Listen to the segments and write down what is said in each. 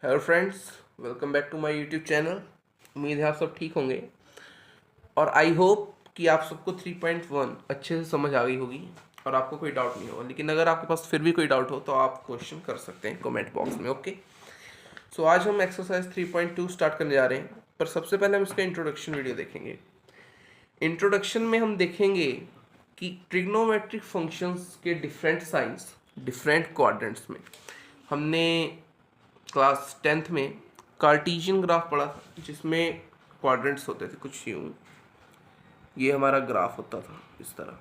Hello friends, welcome back to my YouTube channel. उम्मीद है आप सब ठीक होंगे और आई होप कि आप सबको 3.1 अच्छे से समझ आ गई होगी और आपको कोई डाउट नहीं होगा। लेकिन अगर आपके पास फिर भी कोई डाउट हो तो आप क्वेश्चन कर सकते हैं कमेंट बॉक्स में। ओके, सो आज हम एक्सरसाइज 3.2 स्टार्ट करने जा रहे हैं, पर सबसे पहले हम इसका इंट्रोडक्शन वीडियो देखेंगे। इंट्रोडक्शन में हम देखेंगे कि ट्रिग्नोमेट्रिक फंक्शंस के डिफरेंट साइंस डिफरेंट क्वाड्रेंट्स में। हमने क्लास 10th में कार्टीजियन ग्राफ पढ़ा था जिसमें क्वाड्रेंट्स होते थे कुछ यूं। ये हमारा ग्राफ होता था इस तरह।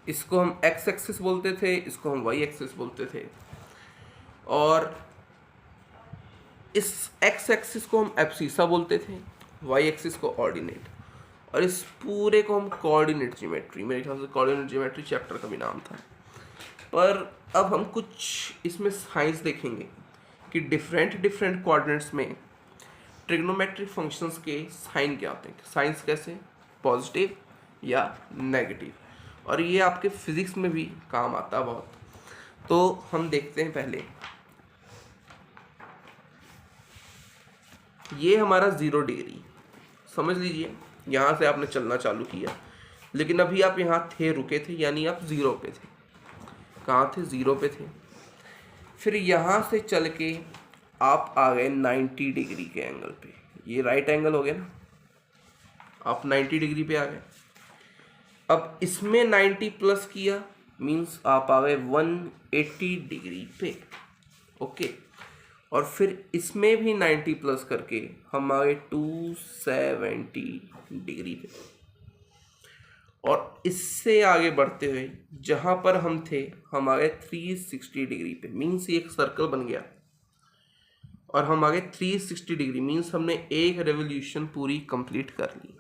इसको हम एक्स एक्सिस बोलते थे, इसको हम वाई एक्सिस बोलते थे। और इस एक्स एक्सिस को हम एब्सिसा बोलते थे, वाई एक्सिस को ऑर्डिनेट। और इस पूरे को हम कोऑर्डिनेट ज्योमेट्री, मेरे ख्याल से कोऑर्डिनेट ज्योमेट्री चैप्टर का भी नाम था। पर अब हम कुछ इसमें साइंस देखेंगे कि डिफरेंट डिफरेंट कोऑर्डिनेट्स में ट्रिग्नोमेट्रिक फंक्शंस के साइन क्या होते हैं, साइंस कैसे, पॉजिटिव या नेगेटिव। और ये आपके फिजिक्स में भी काम आता है बहुत। तो हम देखते हैं पहले, ये हमारा 0 डिग्री समझ लीजिए। यहाँ से आपने चलना चालू किया, लेकिन अभी आप यहाँ थे, रुके थे, यानी आप 0 पे थे। कहाँ थे? 0 पे थे। फिर यहाँ से चल के आप आ गए 90 डिग्री के एंगल पे। ये राइट एंगल हो गया ना, आप 90 डिग्री पे आ गए। अब इसमें 90 प्लस किया मीन्स आप आ गए 180 डिग्री पे। ओके, और फिर इसमें भी 90 प्लस करके हम आ गए 270 डिग्री पे। और इससे आगे बढ़ते हुए जहाँ पर हम थे हम आ गए 360 डिग्री पे। मीन्स ये एक सर्कल बन गया और हम आ गए 360 डिग्री। मीन्स हमने एक रेवोल्यूशन पूरी कंप्लीट कर ली।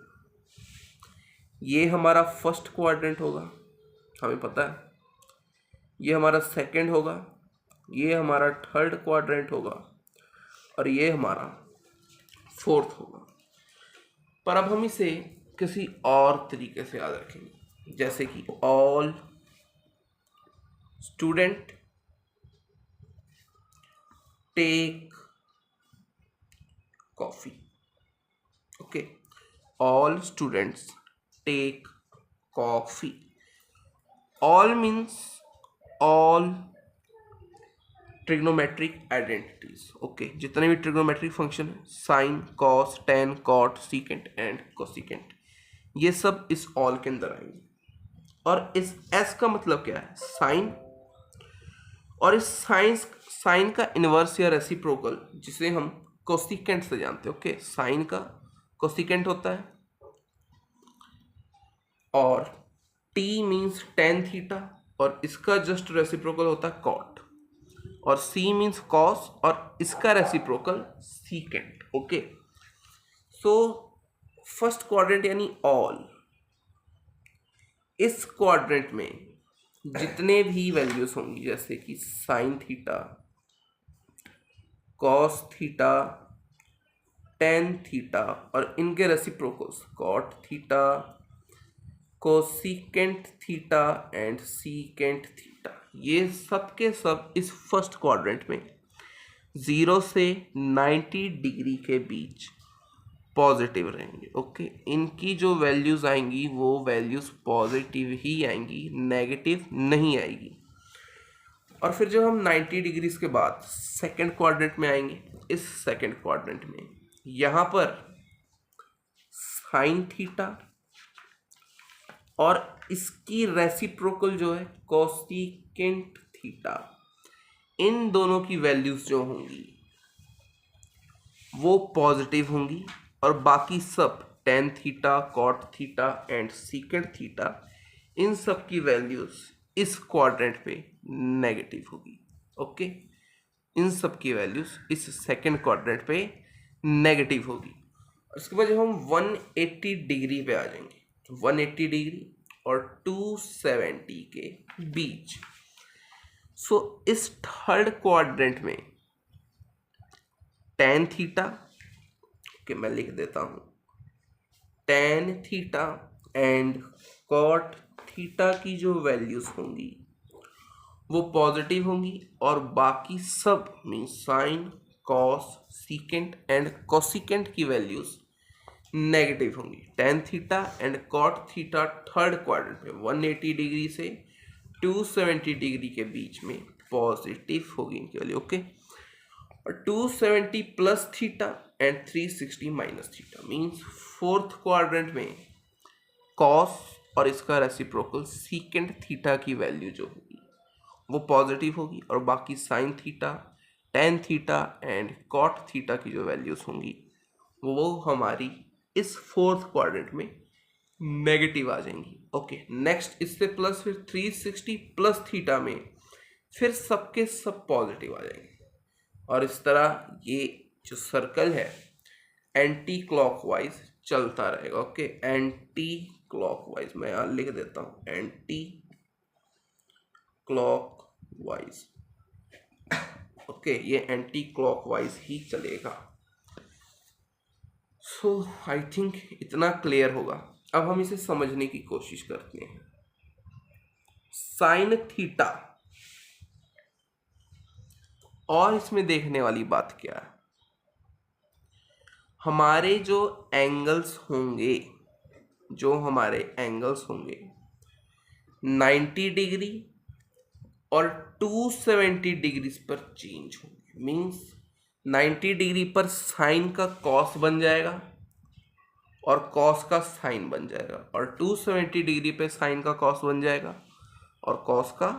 ये हमारा फर्स्ट क्वाड्रेंट होगा, हमें पता है। ये हमारा सेकंड होगा, ये हमारा थर्ड क्वाड्रेंट होगा और ये हमारा फोर्थ होगा। पर अब हम इसे किसी और तरीके से याद रखेंगे, जैसे कि all student take coffee. Okay, all students take coffee. All means all trigonometric identities. Okay, जितने भी ट्रिग्नोमेट्रिक फंक्शन है, sine, cos, tan, cot, secant and cosecant, ये सब इस ऑल के अंदर आएंगे। और इस एस का मतलब क्या है? साइन। और इस साइन का इनवर्स या रेसिप्रोकल, जिसे हम कोसिकेंट से जानते हैं। ओके, साइन का कोसिकेंट होता है। और टी मीन्स टेन थीटा और इसका जस्ट रेसिप्रोकल होता है कॉट। और सी मीन्स कॉस और इसका reciprocal secant. Okay, so first quadrant यानी ऑल, इस क्वाड्रेंट में जितने भी वैल्यूज होंगी, जैसे कि sine theta, cos theta, tan theta और इनके reciprocals cot theta, cosecant theta and secant theta, ये सब के सब इस फर्स्ट क्वाड्रेंट में 0 से 90 डिग्री के बीच पॉजिटिव रहेंगे। ओके, इनकी जो वैल्यूज आएंगी वो वैल्यूज पॉजिटिव ही आएंगी, नेगेटिव नहीं आएगी। और फिर जब हम 90 डिग्रीज के बाद सेकंड क्वाड्रेंट में आएंगे, इस सेकंड क्वाड्रेंट में यहाँ पर साइन थीटा और इसकी रेसिप्रोकल जो है कोसिकेंट थीटा, इन दोनों की वैल्यूज जो होंगी वो पॉजिटिव होंगी। और बाकी सब tan theta, cot theta and secant theta, इन सब की वैल्यूज इस क्वाड्रेंट पे नेगेटिव होगी। ओके, इन सब की वैल्यूज इस सेकंड क्वाड्रेंट पे नेगेटिव होगी। उसके बाद जब हम 180 डिग्री पे आ जाएंगे, 180 डिग्री और 270 के बीच, सो इस थर्ड क्वाड्रेंट में टेन थीटा, ओके मैं लिख देता हूं, tan theta and cot theta की जो वैल्यूज होंगी वो पॉजिटिव होंगी और बाकी सब mean sine, cos, secant and cosecant की वैल्यूज नेगेटिव होंगी। Tan theta and cot theta third quadrant में 180 डिग्री से 270 डिग्री के बीच में पॉजिटिव होगी इनकी वैल्यू। ओके, और 270 plus theta and 360 minus theta means fourth quadrant में कॉस और इसका रेसिप्रोकल सीकेंट थीटा की वैल्यू जो होगी वो पॉजिटिव होगी और बाकी sine theta, tan theta and cot theta की जो वैल्यूज होंगी वो हमारी इस फोर्थ क्वाड्रेंट में नेगेटिव आ जाएंगी। ओके, नेक्स्ट इससे प्लस फिर 360 प्लस थीटा में फिर सबके सब पॉजिटिव आ जाएंगे और इस तरह ये जो सर्कल है एंटी क्लॉकवाइज चलता रहेगा। ओके, एंटी क्लॉकवाइज मैं यहाँ लिख देता हूँ, एंटी क्लॉकवाइज। ओके, ये एंटी क्लॉकवाइज ही चलेगा। सो आई थिंक इतना क्लियर होगा। अब हम इसे समझने की कोशिश करते हैं। साइन थीटा, और इसमें देखने वाली बात क्या है, हमारे जो एंगल्स होंगे, जो हमारे एंगल्स होंगे 90 डिग्री और 270 डिग्री पर चेंज होंगे। मीन्स 90 डिग्री पर साइन का कॉस बन जाएगा और कॉस का साइन बन जाएगा और 270 डिग्री पे साइन का कॉस बन जाएगा और कॉस का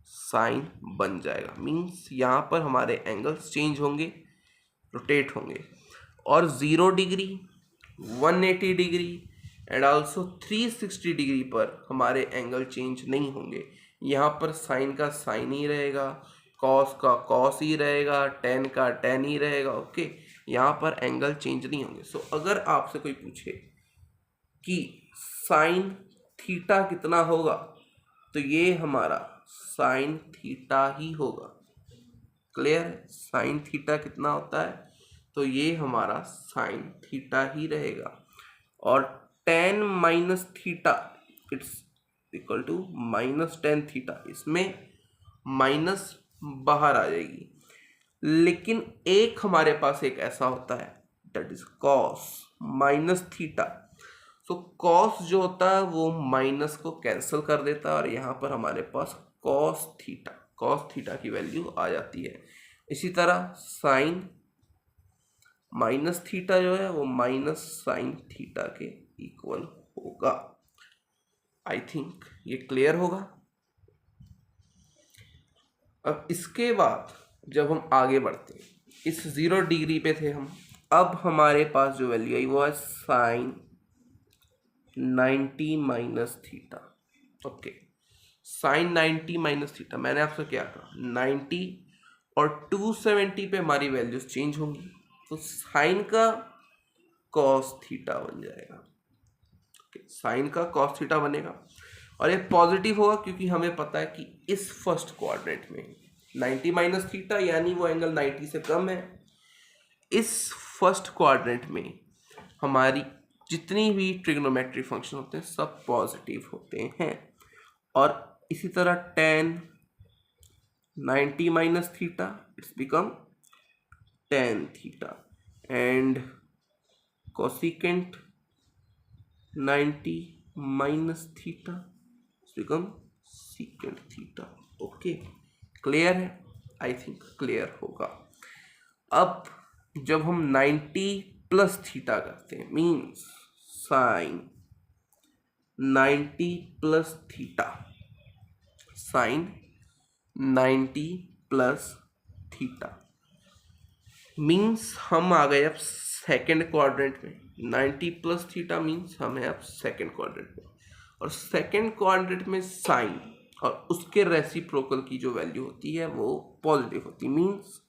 साइन बन जाएगा। मीन्स यहाँ पर हमारे एंगल्स चेंज होंगे, रोटेट होंगे। और 0 degree, 180 degree and also 360 degree पर हमारे एंगल चेंज नहीं होंगे। यहाँ पर साइन का साइन ही रहेगा, कॉस का कॉस ही रहेगा, टेन का टेन ही रहेगा। ओके, यहाँ पर एंगल चेंज नहीं होंगे। सो अगर आपसे कोई पूछे कि साइन थीटा कितना होगा तो ये हमारा साइन थीटा ही होगा। क्लियर है? साइन थीटा कितना होता है तो ये हमारा साइन थीटा ही रहेगा। और tan minus theta it's equal to minus tan theta, इसमें माइनस बाहर आ जाएगी। लेकिन एक हमारे पास एक ऐसा होता है that is cos minus theta. So cos जो होता है वो माइनस को कैंसिल कर देता है और यहाँ पर हमारे पास कॉस थीटा की वैल्यू आ जाती है। इसी तरह साइन माइनस थीटा जो है वो माइनस साइन थीटा के इक्वल होगा। आई थिंक ये क्लियर होगा। अब इसके बाद जब हम आगे बढ़ते हैं, इस 0 डिग्री पे थे हम, अब हमारे पास जो वैल्यू आई वो है sine 90 minus theta. Okay, sine 90 minus theta, मैंने आपसे क्या कहा 90 और 270 पे हमारी वैल्यूज चेंज होंगी तो साइन का कॉस थीटा बन जाएगा। साइन का कॉस थीटा बनेगा और ये पॉजिटिव होगा क्योंकि हमें पता है कि इस फर्स्ट क्वाड्रेंट में 90 माइनस थीटा यानी वो एंगल 90 से कम है। इस फर्स्ट क्वाड्रेंट में हमारी जितनी भी ट्रिग्नोमेट्री फंक्शन होते हैं सब पॉजिटिव होते हैं। और इसी तरह tan 90 minus theta it's become tan theta and cosecant 90 minus theta become secant theta. Okay, clear है? आई थिंक क्लियर होगा। अब जब हम 90 प्लस थीटा करते हैं means sine 90 plus theta, sine 90 plus theta means हम आ गए अब सेकेंड क्वाड्रेंट में। 90 प्लस थीटा मीन्स हम हैं अब सेकेंड क्वाड्रेंट में और सेकेंड क्वाड्रेंट में साइन और उसके रेसिप्रोकल की जो वैल्यू होती है वो पॉजिटिव होती है। मीन्स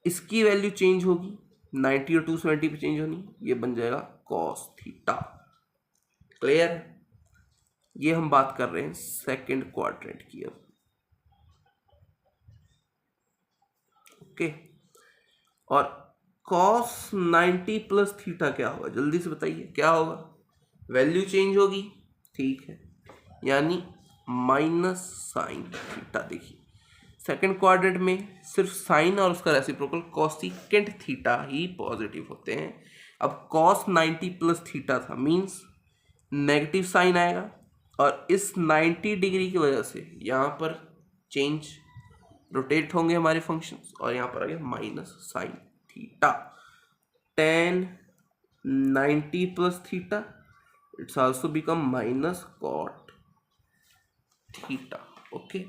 इसकी वैल्यू चेंज होगी, 90 और 270 पे चेंज होनी, ये बन जाएगा कॉस थीटा। क्लियर है? ये हम बात कर रहे हैं सेकेंड क्वाड्रेंट की। अब ओके, और cos 90 प्लस थीटा क्या होगा जल्दी से बताइए, क्या होगा? वैल्यू चेंज होगी, ठीक है, यानी माइनस साइन थीटा। देखिए सेकंड क्वाड्रेंट में सिर्फ साइन और उसका रेसिप्रोकल कोसेकेंट थीटा ही पॉजिटिव होते हैं। अब कॉस 90 प्लस थीटा था, मीन्स नेगेटिव साइन आएगा, और इस 90 डिग्री की वजह से यहाँ पर चेंज रोटेट होंगे हमारे फंक्शंस, और यहाँ पर आ गया minus sine theta. Tan 90 plus theta, it's also become minus cot theta. Okay,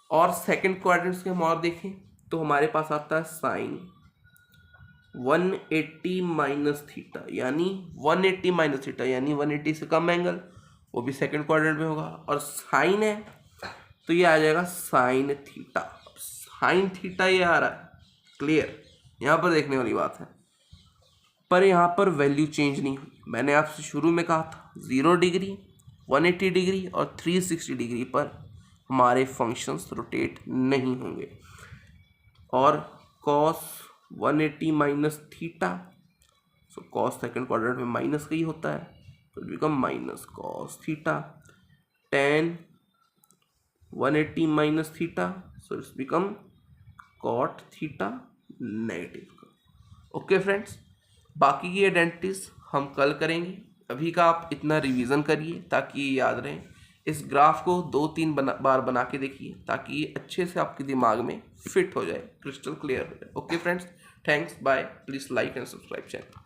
और सेकंड क्वाड्रेंट्स के हम और देखें तो हमारे पास आता है साइन 180 माइनस थीटा, यानी 180 माइनस थीटा यानी 180 से कम एंगल, वो भी सेकंड क्वाड्रेंट में होगा। और साइन है तो ये आ जाएगा साइन थीटा। साइन थीटा ये आ रहा है, क्लियर, यहाँ पर देखने वाली बात है। पर यहाँ पर वैल्यू चेंज नहीं हुई। मैंने आपसे शुरू में कहा था 0 डिग्री, 180 डिग्री और 360 डिग्री पर हमारे फंक्शंस रोटेट नहीं होंगे। और cos 180 minus theta, so cos second quadrant में माइनस का ही होता है, तो it become minus cos theta. Tan 180 minus theta, so it's become cot theta negative. Okay friends, बाकी की आइडेंटिटीज हम कल करेंगे। अभी का आप इतना रिवीजन करिए ताकि ये याद रहे। इस ग्राफ को 2-3 बार बना के देखिए ताकि ये अच्छे से आपके दिमाग में फिट हो जाए, क्रिस्टल क्लियर हो जाए। Okay friends, thanks, bye, please like and subscribe channel.